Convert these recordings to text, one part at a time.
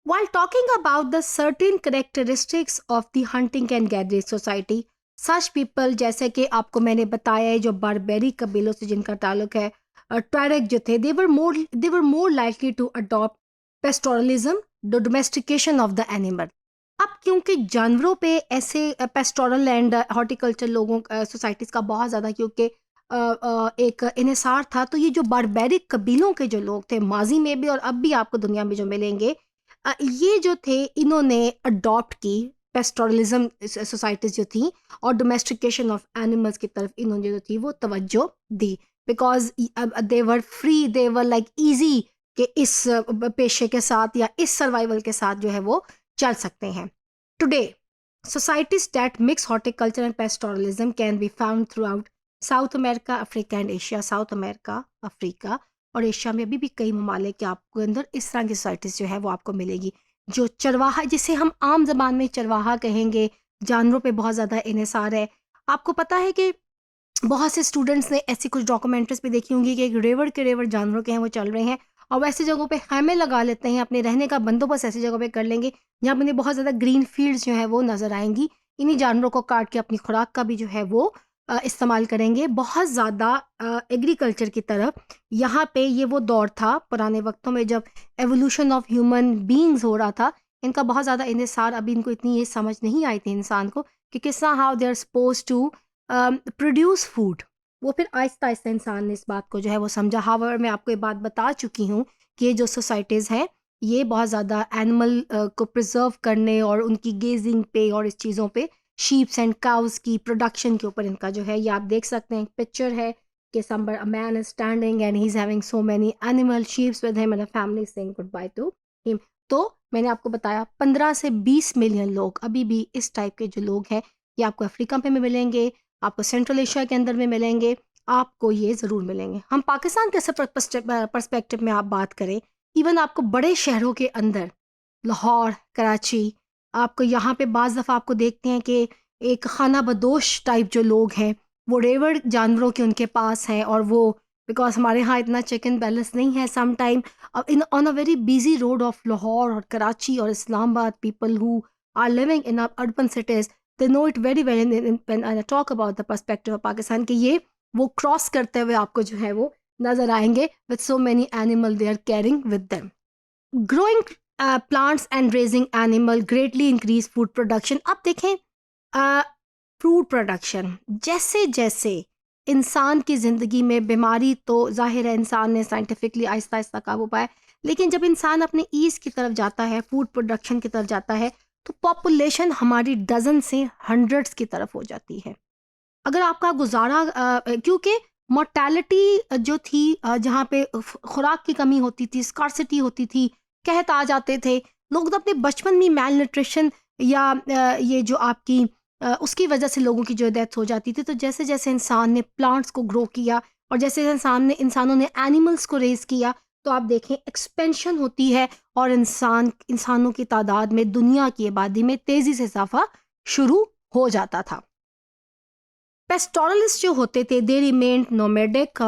While talking about the certain characteristics of the hunting and gathering society, such people जैसे कि आपको मैंने बताया है जो बारबेरी कबीलों से जिनका ताल्लुक है, ट्वारेग जो थे, they were more likely to adopt pastoralism, the domestication of the animal. अब क्योंकि जानवरों पे ऐसे पेस्टोरल एंड हॉर्टिकल्चर लोगों सोसाइटीज़ का बहुत ज़्यादा क्योंकि एक इन्हिसार था, तो ये जो बारबेरिक कबीलों के जो लोग थे माजी में भी और अब भी आपको दुनिया में जो मिलेंगे, ये जो थे इन्होंने अडॉप्ट की पेस्टोरलिज्म सोसाइटीज़ जो थी और डोमेस्टिकेशन ऑफ एनिमल्स की तरफ इन्होंने जो थी वो तवज्जो दी, because they were free, they were like easy कि इस पेशे के साथ या इस सर्वाइवल के साथ जो है वो चल सकते हैं. Today societies that mix horticulture and pastoralism can be found throughout south America, Africa and Asia. South America, Africa और एशिया में अभी भी कई ममालिक के आपको अंदर इस तरह की सोसाइटीज़ जो है वो आपको मिलेगी. जो चरवाहा, जिसे हम आम जबान में चरवाहा कहेंगे, जानवरों पे बहुत ज़्यादा इन्हिसार है. आपको पता है कि बहुत से स्टूडेंट्स ने ऐसी कुछ डॉक्यूमेंट्रीज भी देखी होंगी कि एक रेवर जानवरों के हैं वो चल रहे हैं और वैसी जगहों पे खैमे लगा लेते हैं, अपने रहने का बंदोबस्त ऐसी जगहों पे कर लेंगे जहाँ पर बहुत ज़्यादा ग्रीन फील्ड्स जो है वो नज़र आएंगी. इन्हीं जानवरों को काट के अपनी खुराक का भी जो है वो इस्तेमाल करेंगे. बहुत ज़्यादा एग्रीकल्चर की तरफ यहाँ पे ये वो दौर था पुराने वक्तों में जब एवोल्यूशन ऑफ ह्यूमन बीइंग्स हो रहा था. इनका बहुत ज़्यादा इन्हिसार, अभी इनको इतनी ये समझ नहीं आई थी इंसान को कि किस तरह how they are suppose to produce food. वो फिर आहिस्ता आहिस्ता इंसान ने इस बात को जो है वो समझा. हावर मैं आपको ये बात बता चुकी हूँ कि ये जो सोसाइटीज़ हैं ये बहुत ज़्यादा एनिमल को प्रिजर्व करने और उनकी गेजिंग पे और इस चीज़ों पे, शीप्स एंड काउस की प्रोडक्शन के ऊपर इनका जो है ये आप देख सकते हैं. पिक्चर है कि somewhere a man is standing and he is having so many animal sheeps with him and a family saying good by two him. तो मैंने आपको बताया 15 से 20 मिलियन लोग अभी भी इस टाइप के जो लोग हैं ये आपको अफ्रीका में मिलेंगे, आपको सेंट्रल एशिया के अंदर में मिलेंगे, आपको ये ज़रूर मिलेंगे. हम पाकिस्तान के पर्सपेक्टिव में आप बात करें, इवन आपको बड़े शहरों के अंदर, लाहौर, कराची, आपको यहाँ पे बाज़ दफ़ा आपको देखते हैं कि एक खाना बदोश टाइप जो लोग हैं वो रेवर जानवरों के उनके पास हैं और वो बिकॉज हमारे यहाँ इतना चेक एंड बैलेंस नहीं है some time in on a very busy road of Lahore और कराची और Islamabad, people who are living in urban cities they know it very well when I talk about the perspective of Pakistan कि ये वो cross करते हुए आपको जो है वो नज़र आएंगे with so many animal they are carrying with them. Growing plants and raising animal greatly increase food production. अब देखें फूड प्रोडक्शन, जैसे जैसे इंसान की ज़िंदगी में बीमारी, तो जाहिर है इंसान ने साइंटिफिकली आहिस्ता आहिस्ता काबू पाया, लेकिन जब इंसान अपने ईज़ की तरफ जाता है, फूड प्रोडक्शन की तरफ जाता है, तो पॉपुलेशन हमारी डजन से हंड्रेड्स की तरफ हो जाती है. अगर आपका गुजारा क्योंकि मोर्टेलिटी जो थी, जहाँ पे खुराक की कमी होती थी, स्कार्सिटी होती थी, कहत आ जाते थे लोग, तो अपने बचपन में मेल न्यूट्रिशन या ये जो आपकी उसकी वजह से लोगों की जो डेथ हो जाती थी. तो जैसे जैसे इंसान ने प्लांट्स को ग्रो किया और जैसे इंसानों ने एनिमल्स को रेज़ किया, तो आप देखें एक्सपेंशन होती है और इंसानों की तादाद में, दुनिया की आबादी में तेज़ी से इजाफा शुरू हो जाता था. पेस्टोरलिस्ट जो होते थे दे रिमेन्ड नोमैडिक,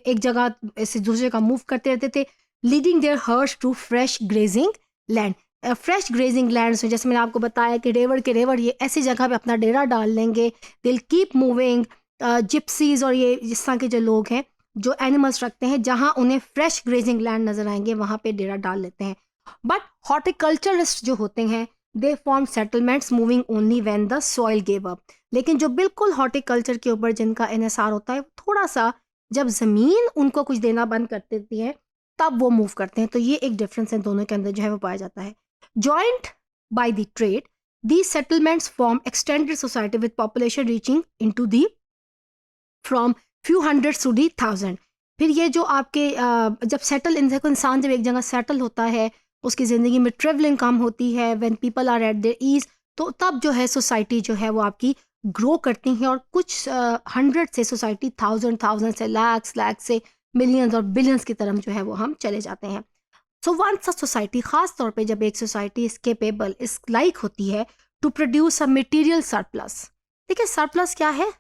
एक जगह से दूसरी जगह मूव करते रहते थे, leading their herds to fresh grazing land. Fresh grazing lands में जैसे मैंने आपको बताया कि रेवर ये ऐसी जगह पे अपना डेरा डाल लेंगे, दिल कीप मूविंग. जिप्सीज और ये जिस तरह के जो लोग हैं जो एनिमल्स रखते हैं, जहाँ उन्हें फ्रेश ग्रेजिंग लैंड नज़र आएंगे वहाँ पे डेरा डाल लेते हैं. बट हॉर्टिकल्चरिस्ट जो होते हैं they form settlements moving only when the soil give up. लेकिन जो बिल्कुल हॉर्टिकल्चर के ऊपर जिनका इन्हिसार होता है, थोड़ा सा जब ज़मीन उनको कुछ देना बंद कर देती है तब वो मूव करते हैं. तो ये एक डिफरेंस है दोनों के अंदर जो है वो पाया जाता है. Joint by the trade, these settlements form extended society with population reaching into the from few hundreds to the thousand. फिर ये जो आपके जब सेटल इंसान जब एक जगह सेटल होता है, उसकी ज़िंदगी में ट्रेवलिंग कम होती है, when people are at their ease, तो तब जो है सोसाइटी जो है वो आपकी ग्रो करती है और कुछ हंड्रेड से सोसाइटी थाउजेंड से लाख से मिलियंस और बिलियंस की तरफ जो है वो हम चले जाते हैं. सो वंस अ सोसाइटी, ख़ास तौर पे जब एक सोसाइटी इस केपेबल, इस लाइक होती है to produce a material surplus. देखिए सरप्लस क्या है?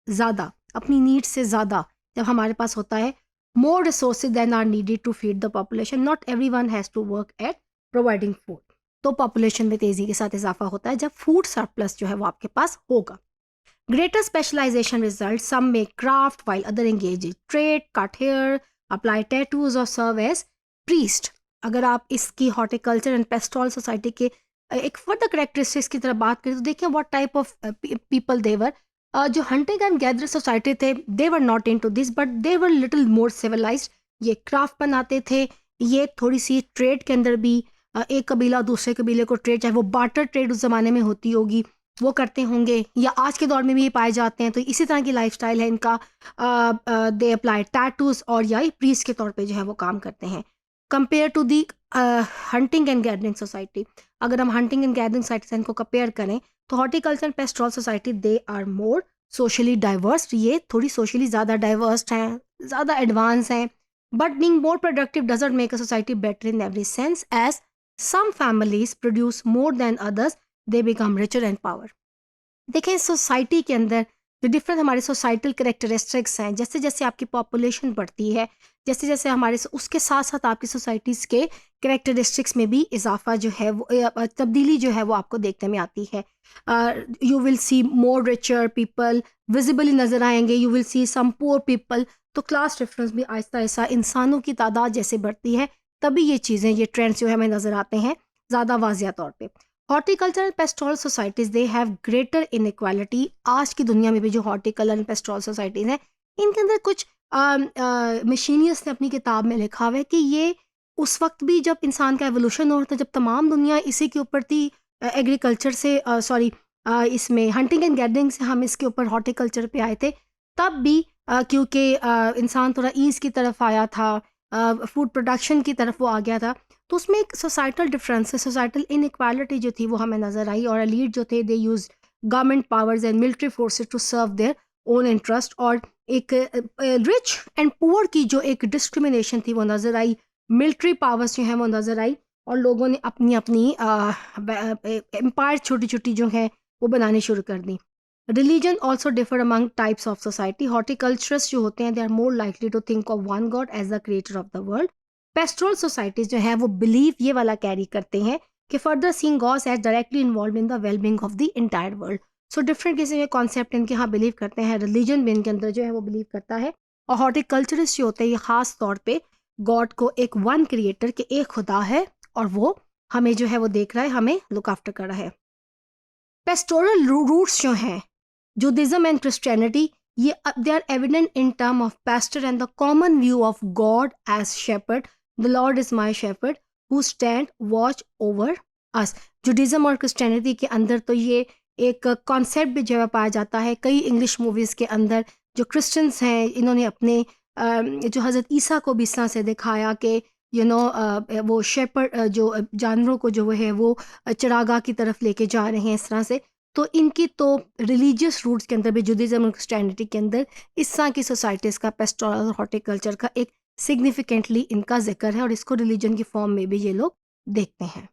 ज़्यादा, अपनी नीड से ज़्यादा जब हमारे पास होता है, more resources than are needed to feed the population. Not everyone has to work at providing food. तो पॉपुलेशन में तेज़ी के साथ इजाफा होता है जब फूड सरप्लस जो है वो आपके पास होगा. Greater specialization results. Some make craft while other engage in trade, cut hair, apply tattoos or serve as priest. अगर आप इसकी हॉर्टिकल्चर एंड पेस्टोरल सोसाइटी के एक फर्दर करेक्टरिस्टिक्स की तरफ बात करें तो देखिए what type of people they were. जो हंटिंग एंड गैदर सोसाइटी थे they were not into this but they were little more civilised. ये क्राफ्ट बनाते थे, ये थोड़ी सी ट्रेड के अंदर भी एक कबीला दूसरे कबीले को ट्रेड, चाहे वो बार्टर ट्रेड उस ज़माने में होती होगी, वो करते होंगे या आज के दौर में भी ये पाए जाते हैं. तो इसी तरह की लाइफस्टाइल है इनका. दे अप्लाई टैटूज और या प्रीस्ट के तौर पे जो है वो काम करते हैं. Compare to the hunting and gathering society, अगर हम हंटिंग एंड गैदरिंग सोसाइटी से इनको कंपेयर करें तो horticulture and pastoral society they are more socially diverse. ये थोड़ी सोशली ज़्यादा डाइवर्स हैं, ज़्यादा एडवांस हैं. But being more productive doesn't make a society better in every sense. As some families produce more than others they become richer and power. देखें society के अंदर जो डिफरेंट हमारे सोसाइटल करेक्टरिस्टिक्स हैं, जैसे जैसे आपकी पॉपुलेशन बढ़ती है, जैसे जैसे हमारे उसके साथ साथ आपकी सोसाइटीज़ के करेक्टरिस्टिक्स में भी इजाफा जो है वो तब्दीली जो है वो आपको देखने में आती है. You will see more richer people visibly नज़र आएंगे, you will see some poor people. तो क्लास डिफरेंस भी आहिस्ता आहिस्ता इंसानों की तादाद जैसे बढ़ती है तभी ये चीज़ें, ये ट्रेंड्स जो है हमें नज़र आते हैं ज़्यादा वाजिया तौर पर. Horticulture and pastoral societies they have greater inequality. आज की दुनिया में भी जो हॉर्टिकल्चर एंड पेस्टोरल सोसाइटीज़ हैं इनके अंदर कुछ मशीनियस ने अपनी किताब में लिखा हुआ है कि ये उस वक्त भी जब इंसान का एवोल्यूशन हो रहा था, जब तमाम दुनिया इसी के ऊपर थी, एग्रीकल्चर से इसमें हंटिंग एंड गैदरिंग से हम इसके ऊपर हॉर्टिकल्चर पे आए थे. तब भी क्योंकि इंसान थोड़ा ईज़ की तरफ आया था, फूड प्रोडक्शन की तरफ वो आ गया था, तो उसमें एक सोसाइटल डिफरेंस है, सोसाइटल इनइक्वालिटी जो थी वो हमें नज़र आई. और एलीट जो थे they use government powers and military forces to serve their own interest. और एक रिच एंड पुअर की जो एक डिस्क्रिमिनेशन थी वो नज़र आई, मिलिट्री पावर्स जो हैं वो नज़र आई और लोगों ने अपनी अपनी एम्पायर छोटी छोटी जो है वो बनानी शुरू कर दी. Religion also differ among types of society. Horticulturist जो होते हैं they are more likely to think of one god as the creator of the world. Pastoral societies जो है वो बिलीव ये वाला कैरी करते हैं कि further seeing gods as directly involve in the wellbeing of the entire world. So different किस्म के कॉन्सेप्ट इनके यहाँ बिलीव करते हैं. रिलीजन भी इनके अंदर जो है वो बिलीव करता है. और हॉर्टिकल्चरिस्ट जो होते हैं ये खास तौर पे गॉड को एक वन क्रिएटर के एक खुदा है और वो हमें जो है वो देख रहा है, हमें लुक आफ्टर कर रहा है. पेस्टोरल रूट्स जो हैं जुडिज्म एंड क्रिश्चियनिटी, ये they are evident in term of pastor and the common view of God as shepherd. The Lord is my shepherd who stand watch over us. Judaism और Christianity के अंदर तो ये एक concept भी जो है पाया जाता है. कई इंग्लिश मूवीज़ के अंदर जो क्रिश्चियंस हैं इन्होंने अपने जो हज़रत ईसा को भी इस तरह से दिखाया कि वो शेपर्ड जो जानवरों को जो है वो चरागाह की तरफ लेके जा रहे हैं इस तरह से. तो इनकी तो रिलीजियस रूट्स के अंदर भी जुडिज्म और क्रिश्चियनिटी के अंदर इस तरह की सोसाइटीज़ का पेस्टोरल और हॉर्टिकल्चर का एक सिग्निफिकेंटली इनका जिक्र है और इसको रिलीजन की फॉर्म में भी ये लोग देखते हैं.